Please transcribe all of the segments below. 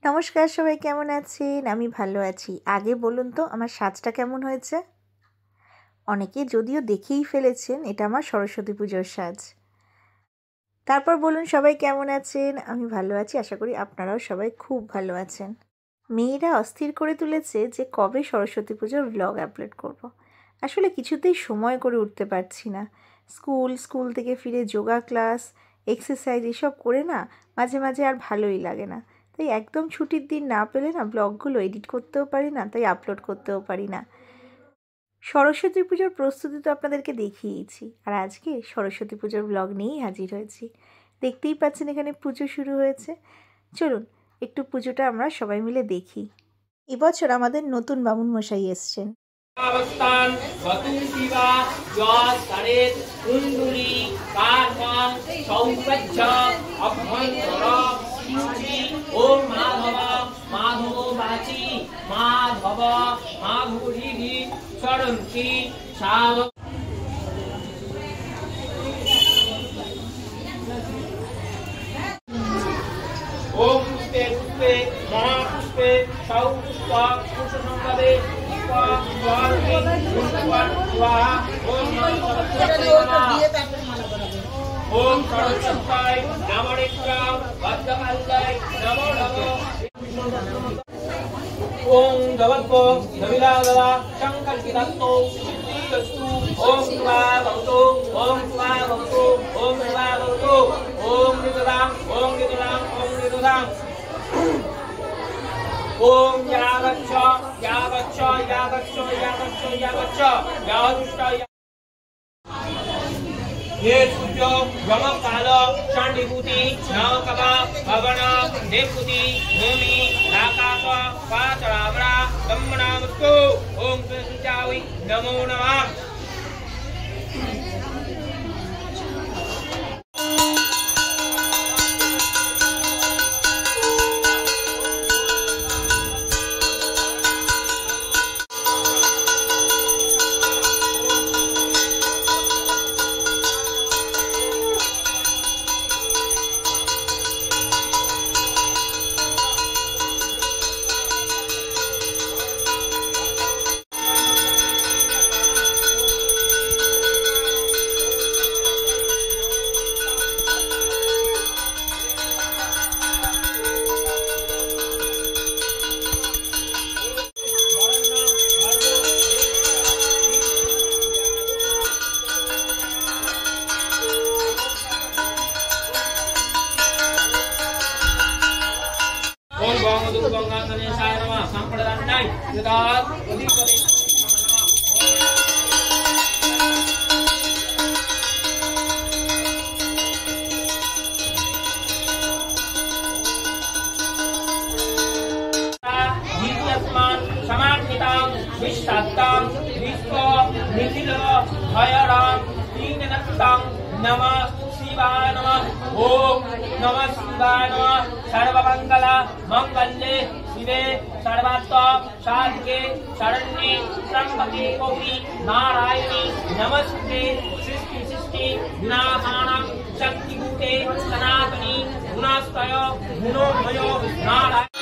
নমস্কার, সবাই কেমন আছেন? আমি ভালো আছি। আগে বলুন তো আমার সাজটা কেমন হয়েছে? অনেকে যদিও দেখেই ফেলেছেন এটা আমার সরস্বতী পুজোর সাজ। তারপর বলুন সবাই কেমন আছেন? আমি ভালো আছি, আশা করি আপনারাও সবাই খুব ভালো আছেন। মেয়েরা অস্থির করে তুলেছে যে কবে সরস্বতী পুজোর ভ্লগ আপলোড করব। আসলে কিছুতেই সময় করে উঠতে পারছি না। স্কুল থেকে ফিরে যোগা ক্লাস, এক্সারসাইজ এসব করে না মাঝে মাঝে আর ভালোই লাগে না। তাই একদম ছুটির দিন না পেলে না ব্লগগুলো এডিট করতেও পারি না, তাই আপলোড করতেও পারি না। সরস্বতী পুজোর প্রস্তুতি তো আপনাদেরকে দেখিয়েইছি, আর আজকে সরস্বতী পুজোর ব্লগ নিয়েই হাজির হয়েছি। দেখতেই পাচ্ছেন এখানে পুজো শুরু হয়েছে। চলুন একটু পুজোটা আমরা সবাই মিলে দেখি। এবছর আমাদের নতুন বামুন মশাই এসছেন। অবস্থান বতুশিবা জল তারের কুণ্ডুলি কার্মং সৌপজ্য অভ্যন্তর সূচি ওম মাধব মাধব বাচি মাধব মাধুরী চরন্তি সাধ ওম পুষ্পে পুষ্পে মহাপুষ্পে সৌপুষ্প পুষ্পসংবাদে ओम सरस्वत्याय नमो नित्याय वज्रकालाय नमो नमः ओम जगत्पो नविलागला संकल्पितस्तो सिद्धिस्तु ओम स्वाभवतु ओम स्वाभवतु ओम स्वाभवतु ओम नितरां ओम नितरां ओम नितरां ओम यागच्छ यागच्छ यागच्छ यागच्छ यागच्छ यागुष्ट ये सूर्य यमकाल चंडीभूति नवकव भवन देवभूति भूमि आकाश पाताळावरा ब्रह्मणामस्तु ओम कृष्णाय नमो नमः नमः शिवाय नमः ओम नमः शिवाय नमः सर्वमंगल मंगल्ये शिवे सर्वार्थ साधिके शरण्ये त्र्यंबके गौरी नारायणी नमस्ते सृष्टि विनाशानां शक्तिभूते सनातनी गुणस्तय गुणोमय नारायण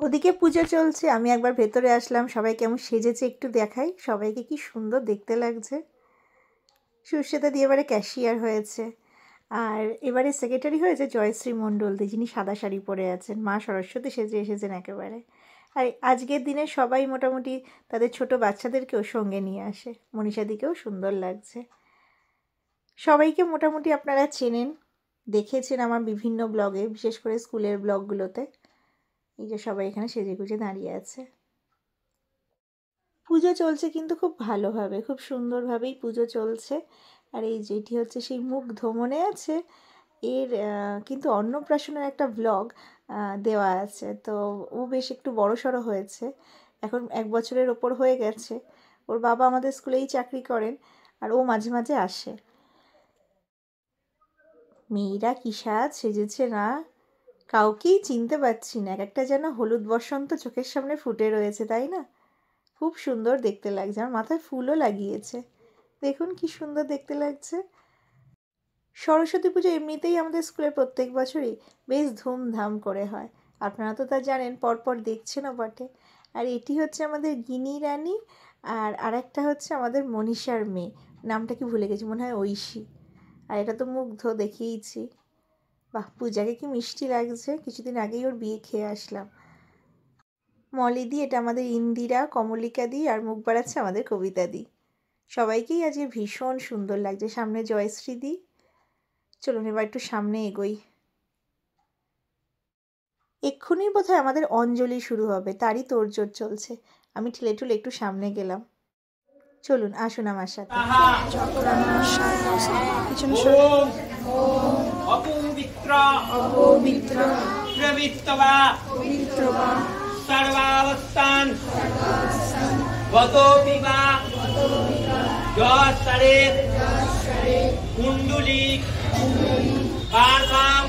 ওদিকে পুজো চলছে, আমি একবার ভেতরে আসলাম। সবাই কেমন সেজেছে একটু দেখাই। সবাইকে কি সুন্দর দেখতে লাগছে। সুশ্বেতা দিয়ে এবারে ক্যাশিয়ার হয়েছে, আর এবারে সেক্রেটারি হয়েছে জয়শ্রী মণ্ডল দি, যিনি সাদা শাড়ি পরে আছেন। মা সরস্বতী সেজে এসেছেন একেবারে। আর আজকের দিনে সবাই মোটামুটি তাদের ছোট বাচ্চাদেরকেও সঙ্গে নিয়ে আসে। মনীষাদিকেও সুন্দর লাগছে। সবাইকে মোটামুটি আপনারা চেনেন, দেখেছেন আমার বিভিন্ন ব্লগে, বিশেষ করে স্কুলের ব্লগগুলোতে। এই যে সবাই এখানে সেজে গুজে দাঁড়িয়ে আছে। পুজো চলছে কিন্তু খুব ভালোভাবে, খুব সুন্দরভাবেই পুজো চলছে। আর এই যেটি হচ্ছে সেই মুগ্ধ, মনে আছে এর কিন্তু অন্নপ্রাশনের একটা ব্লগ দেওয়া আছে। তো ও বেশ একটু বড়সড় হয়েছে, এখন 1 বছরের ওপর হয়ে গেছে। ওর বাবা আমাদের স্কুলেই চাকরি করেন, আর ও মাঝে মাঝে আসে। মেয়েরা কি সাজ সেজেছে না, কাউকেই চিনতে পারছি না। একটা যেন হলুদ বসন্ত চোখের সামনে ফুটে রয়েছে, তাই না? খুব সুন্দর দেখতে লাগছে। আমার মাথায় ফুলও লাগিয়েছে, দেখুন কি সুন্দর দেখতে লাগছে। সরস্বতী পুজো এমনিতেই আমাদের স্কুলে প্রত্যেক বছরই বেশ ধুমধাম করে হয়, আপনারা তো তা জানেন, পরপর দেখছেনও বটে। আর এটি হচ্ছে আমাদের গিনি রানী, আর আরেকটা হচ্ছে আমাদের মনীষার মেয়ে, নামটা কি ভুলে গেছি, মনে হয় ঐশী। আর এটা তো মুগ্ধ, দেখিয়েছি। বাহ, পূজাকে কি মিষ্টি লাগছে। কিছুদিন আগেই ওর বিয়ে খেয়ে আসলাম। মলিদি, এটা আমাদের ইন্দিরা, কমলিকা দি, আর মুখ বাড়াচ্ছে আমাদের কবিতা দি। সবাইকেই আজকে ভীষণ সুন্দর লাগছে। সামনে জয়শ্রী দি। চলুন এবার একটু সামনে এগোই। এক্ষুনি বোধহয় আমাদের অঞ্জলি শুরু হবে, তারই তোড়জোড় চলছে। আমি ঠেলে ঠুলে একটু সামনে গেলাম। চলুন আসুন আমার সাথে। অপবিত্র প্রবৃত্তবা সর্বাবস্থান গতোপি বা যৎসরে কুণ্ডলী কার্মাং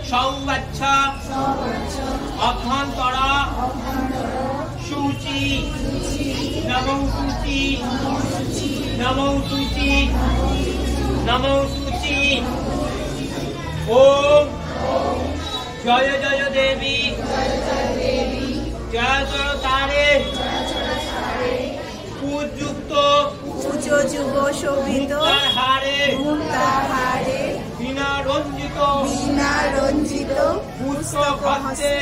সৌবচ্ছ অভ্যন্তর শুচি নমো শুচি নমো শুচি নমো শুচি। ওম জয় জয় দেবী জয় তারে পূজযুক্ত পুজো যুগ শোভিত হারে মুক্তাহারে বিনা রঞ্জিত পুস্তক হস্তে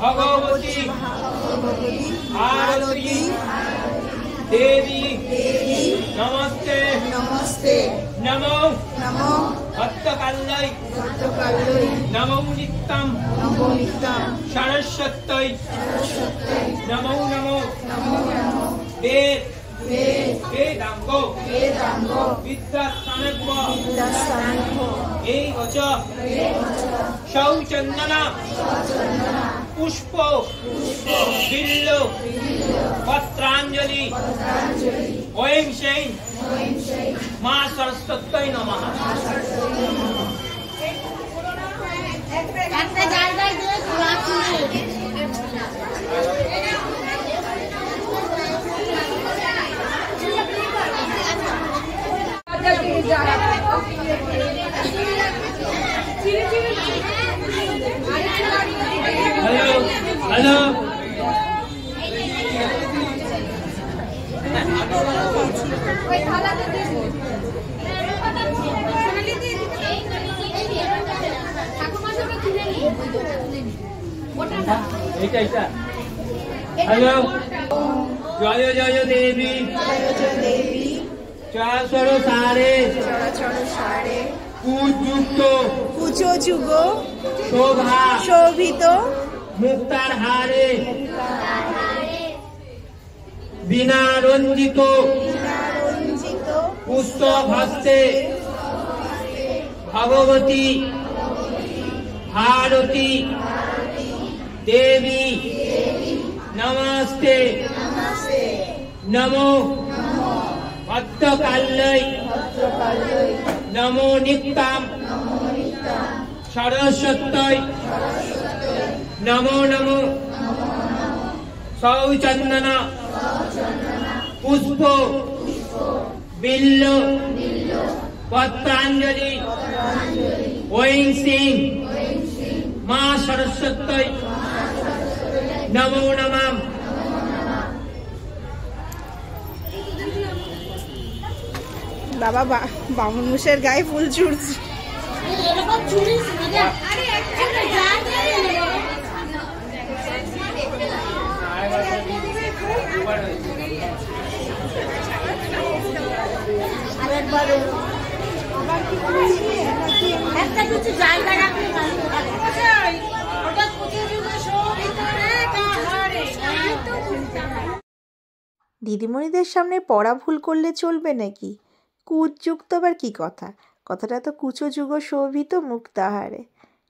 ভগবতী আরতি দেবী নমস্তে নমো ভক্তকাল্যৈ নমো নিত্যং সরস্বত্যৈ নমো নমো বেদাঙ্গ বিদ্যাস্থানব্য এই বচ সৌচন্দন পুষ্প বিল্ল পত্রাঞ্জলি ওং সেই মা সরস্বত্যৈ নমঃ। একটা জায়গায় দিয়ে খোলা খুলে হ্যালো হ্যালো এটা হ্যালো জয় জয় দেবী চরাচর সারে পূজযুক্ত পুজো যুগ শোভা শোভিত মুক্তার হারে বিনা রঞ্জিত পুস্তক হস্তে ভগবতী ভারতী দেবী নমস্তে নমো ভক্তকাল্যৈ নমো নিত্যং সরস্বত্যৈ নমো নমো সৌচন্দন পুষ্প বিল্ল পত্রাঞ্জলি ওং সিং মা সরস্বত্যই নমো নমঃ। বাবা বামুন মশাইয়ের গায়ে ফুল ছুড়ছে। এরকম চুরিস মজা। আরে একটা যা আরেকবারও একটা কিছু জায়গা রাখলে ভালো লাগে। ওটা কোথায় যুগে সব ভিতরে তাহারে তো বুঝতে হয়। দিদিমণিদের সামনে পড়া ভুল করলে চলবে নাকি? কুচযুক্ত আবার কী কথা? কথাটা তো কুচো যুগ শোভিত মুখ তাহারে।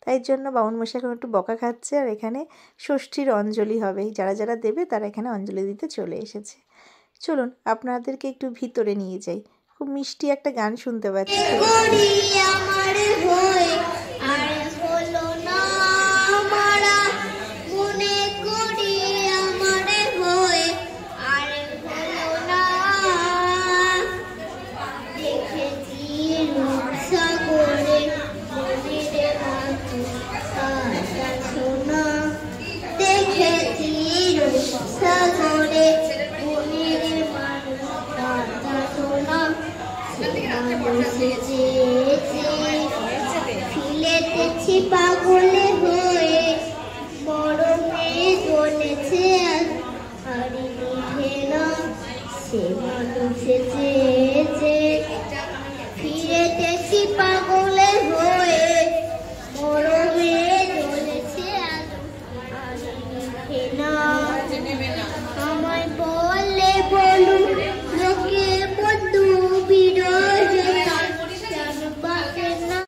তাই জন্য বামুন মশাই এখন একটু বকা খাচ্ছে। আর এখানে ষষ্ঠীর অঞ্জলি হবে, যারা যারা দেবে তারা এখানে অঞ্জলি দিতে চলে এসেছে। চলুন আপনাদেরকে একটু ভিতরে নিয়ে যাই। খুব মিষ্টি একটা গান শুনতে পাচ্ছি। ফিলেতেছি পাগলে হয়ে মরমে চলেছে আর নিভে না সে মানুষে চেয়েছে। ফিরেতেছি পাগলে হয়ে মরমে চলেছে আর নিভে না। আমায় বলে বলুন লোকে বন্ধু বিরোধী বাসে না।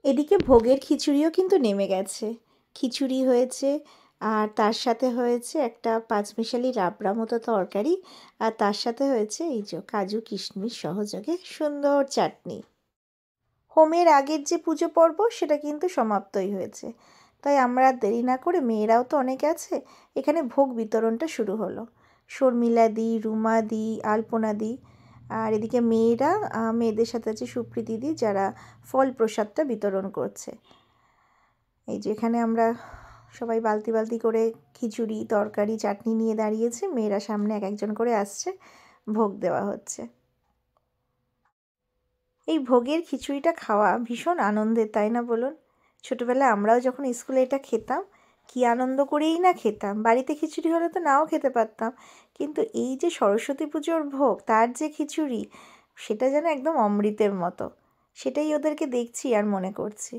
এদিকে ভোগের খিচুড়িও কিন্তু নেমে গেছে। খিচুড়ি হয়েছে, আর তার সাথে হয়েছে একটা পাঁচমিশালি রাবড়া মতো তরকারি, আর তার সাথে হয়েছে এই যে কাজু কিশমিশ সহযোগে সুন্দর চাটনি। হোমের আগের যে পুজো পর্ব সেটা কিন্তু সমাপ্তই হয়েছে। তাই আমরা দেরি না করে, মেয়েরাও তো অনেক আছে, এখানে ভোগ বিতরণটা শুরু হলো। শর্মিলা দি, রুমা দি, আলপনা দি, আর এদিকে মেয়েরা, মেয়েদের সাথে আছে সুপ্রীতি দি, যারা ফল প্রসাদটা বিতরণ করছে। এই যে এখানে আমরা সবাই বালতি বালতি করে খিচুড়ি, তরকারি, চাটনি নিয়ে দাঁড়িয়েছে। মেয়েরা সামনে এক একজন করে আসছে, ভোগ দেওয়া হচ্ছে। এই ভোগের খিচুড়িটা খাওয়া ভীষণ আনন্দের, তাই না বলুন? ছোটোবেলায় আমরাও যখন স্কুলে এটা খেতাম, কী আনন্দ করেই না খেতাম। বাড়িতে খিচুড়ি হলে তো নাও খেতে পারতাম, কিন্তু এই যে সরস্বতী পুজোর ভোগ, তার যে খিচুড়ি, সেটা যেন একদম অমৃতের মতো। সেটাই ওদেরকে দেখছি আর মনে করছি।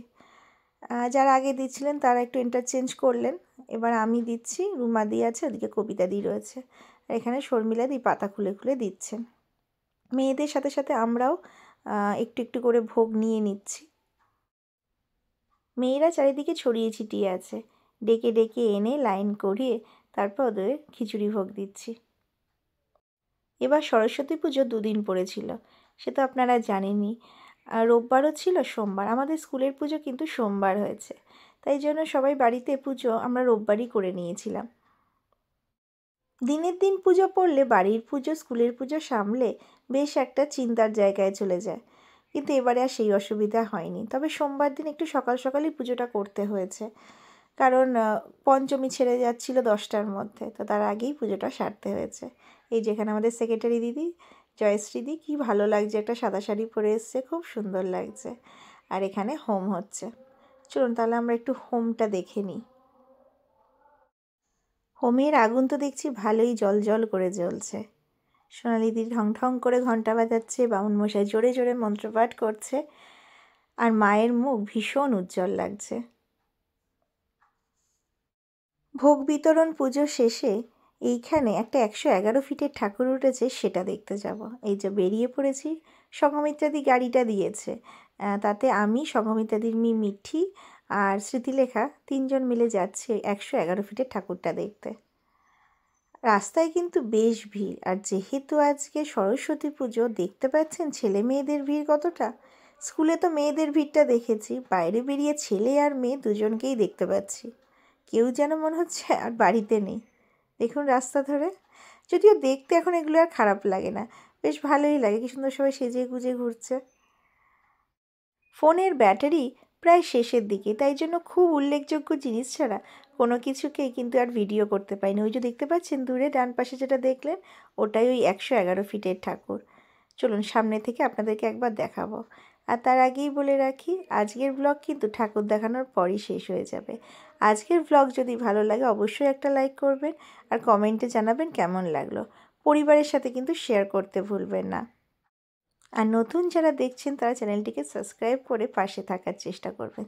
যারা আগে দিচ্ছিলেন তারা একটু ইন্টারচেঞ্জ করলেন, এবার আমি দিচ্ছি, রুমা দি আছে, ওদিকে কবিতা দি রয়েছে, আর এখানে শর্মিলা দি পাতা খুলে খুলে দিচ্ছেন। মেয়েদের সাথে সাথে আমরাও একটু একটু করে ভোগ নিয়ে নিচ্ছি। মেয়েরা চারিদিকে ছড়িয়ে ছিটিয়ে আছে, ডেকে ডেকে এনে লাইন করিয়ে তারপর ওদের খিচুড়ি ভোগ দিচ্ছি। এবার সরস্বতী পুজো 2 দিন পড়েছিল, সে তো আপনারা জানেনই। আর রোববারও ছিল, সোমবার। আমাদের স্কুলের পুজো কিন্তু সোমবার হয়েছে, তাই জন্য সবাই বাড়িতে পুজো আমরা রোববারই করে নিয়েছিলাম। দিনের দিন পুজো পড়লে বাড়ির পুজো, স্কুলের পুজো সামলে বেশ একটা চিন্তার জায়গায় চলে যায়, কিন্তু এবারে আর সেই অসুবিধা হয়নি। তবে সোমবার দিন একটু সকাল সকালই পুজোটা করতে হয়েছে, কারণ পঞ্চমী ছেড়ে যাচ্ছিল 10টার মধ্যে, তো তার আগেই পুজোটা সারতে হয়েছে। এই যেখানে আমাদের সেক্রেটারি দিদি জয়শ্রী দি, কী ভালো লাগছে, একটা সাদা শাড়ি পরে এসছে, খুব সুন্দর লাগছে। আর এখানে হোম হচ্ছে, চলুন তাহলে আমরা একটু হোমটা দেখে নিই। হোমের আগুন তো দেখছি ভালোই জল করে জ্বলছে। সোনালিদি ঢং ঢং করে ঘন্টা বাজাচ্ছে, বামুনমশাই জোরে জোরে মন্ত্রপাঠ করছে, আর মায়ের মুখ ভীষণ উজ্জ্বল লাগছে। ভোগ বিতরণ পুজো শেষে এইখানে একটা 111 ফিটের ঠাকুর উঠেছে, সেটা দেখতে যাব। এই যে বেরিয়ে পড়েছি, সঙ্গমিত্রাদি গাড়িটা দিয়েছে, তাতে আমি, সঙ্গমিত্রাদির মেয়ে মিঠি আর স্মৃতিলেখা 3 জন মিলে যাচ্ছি 111 ফিটের ঠাকুরটা দেখতে। রাস্তায় কিন্তু বেশ ভিড়, আর যেহেতু আজকে সরস্বতী পুজো, দেখতে পাচ্ছেন ছেলে মেয়েদের ভিড় কতটা। স্কুলে তো মেয়েদের ভিড়টা দেখেছি, বাইরে বেরিয়ে ছেলে আর মেয়ে দুজনকেই দেখতে পাচ্ছি। কেউ যেন মনে হচ্ছে আর বাড়িতে নেই। দেখুন রাস্তা ধরে, যদিও দেখতে এখন এগুলো আর খারাপ লাগে না, বেশ ভালোই লাগে, কি সুন্দর সবাই সেজে গুজে ঘুরছে। ফোনের ব্যাটারি প্রায় শেষের দিকে, তাই জন্য খুব উল্লেখযোগ্য জিনিস ছাড়া কোনো কিছুকেই কিন্তু আর ভিডিও করতে পারিনি। ওই যে দেখতে পাচ্ছেন দূরে ডান পাশে যেটা দেখলেন, ওটাই ওই 111 ফিটের ঠাকুর। চলুন সামনে থেকে আপনাদেরকে একবার দেখাবো। আর তার আগেই বলে রাখি, আজকের ব্লগ কিন্তু ঠাকুর দেখানোর পরই শেষ হয়ে যাবে। আজকের ব্লগ যদি ভালো লাগে অবশ্যই একটা লাইক করবেন, আর কমেন্টে জানাবেন কেমন লাগলো। পরিবারের সাথে কিন্তু শেয়ার করতে ভুলবেন না। আর নতুন যারা দেখছেন তারা চ্যানেলটিকে সাবস্ক্রাইব করে পাশে থাকার চেষ্টা করবেন।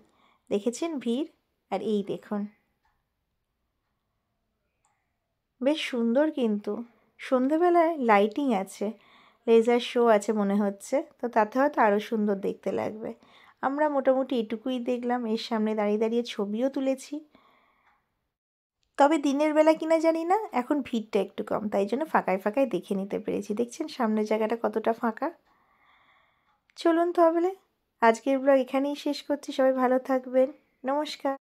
দেখেছেন ভিড়, আর এই দেখুন বেশ সুন্দর, কিন্তু সন্ধেবেলায় লাইটিং আছে, লেজার শো আছে মনে হচ্ছে, তো তাতে হয়তো আরও সুন্দর দেখতে লাগবে। আমরা মোটামুটি এটুকুই দেখলাম, এর সামনে দাঁড়িয়ে দাঁড়িয়ে ছবিও তুলেছি। তবে দিনের বেলা কিনা জানি না, এখন ভিড়টা একটু কম, তাই জন্য ফাঁকায় ফাঁকায় দেখে নিতে পেরেছি। দেখছেন সামনের জায়গাটা কতটা ফাঁকা। চলুন তাহলে আজকের ব্লগ এখানেই শেষ করছি। সবাই ভালো থাকবেন, নমস্কার।